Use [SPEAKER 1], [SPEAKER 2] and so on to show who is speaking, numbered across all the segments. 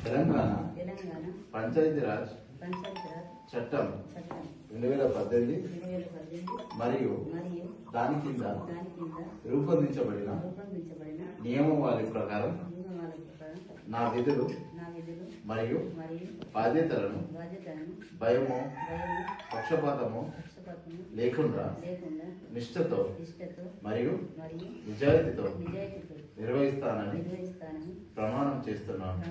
[SPEAKER 1] తెలంగాణ పంచాయతీరాజ్ చట్టం 2018 మరియు దాని కింద రూపొందించబడిన నియమావళి ప్రకారం నా విధులు మరియు బాధ్యతలను భయము పక్షపాతము లేకుండా నిష్ఠతో మరియు నిజాయితీతో నిర్వహిస్తానని ప్రమాణం చేస్తున్నాను.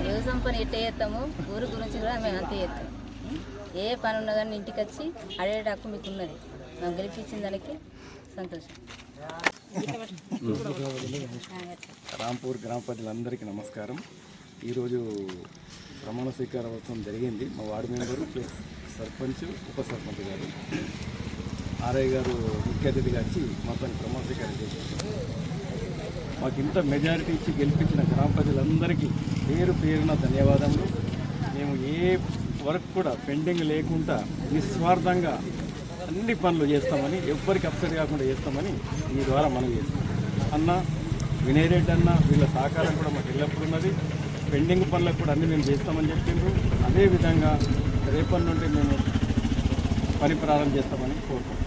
[SPEAKER 2] వ్యవసాయం పని ఎట్ట చేస్తాము, ఊరు గురించి కూడా మేము అంతే చేస్తాం. ఏ పని ఉన్నా కానీ ఇంటికి వచ్చి అడిగే హక్కు మీకు ఉన్నది. మేము గెలిపించిన దానికి సంతోషం.
[SPEAKER 3] రాంపూర్ గ్రామ ప్రజలందరికీ నమస్కారం. ఈరోజు ప్రమాణ స్వీకారోత్సవం జరిగింది. మా వార్డు మెంబరు ప్లస్ సర్పంచ్ ఉప సర్పంచ్ గారు ఆర్ఐ గారు ముఖ్య అతిథిగా వచ్చి మొత్తాన్ని ప్రమాణ స్వీకారం చేశారు. మాకు ఇంత మెజారిటీ ఇచ్చి గెలిపించిన గ్రామ ప్రజలందరికీ పేరు పేరున ధన్యవాదములు. మేము ఏ వర్క్ కూడా పెండింగ్ లేకుండా నిస్వార్థంగా అన్ని పనులు చేస్తామని, ఎవ్వరికి అప్సెట్ కాకుండా చేస్తామని ఈ ద్వారా మనం చేస్తాం. అన్న వినయ్ రెడ్డి అన్న వీళ్ళ సహకారం కూడా మాకు ఎల్లప్పుడూ ఉన్నది. పెండింగ్ పనులకు కూడా అన్నీ మేము చేస్తామని చెప్పిండ్రు. అదేవిధంగా రేపటి నుండి మేము పని ప్రారంభం చేస్తామని కోరుకుంటున్నాం.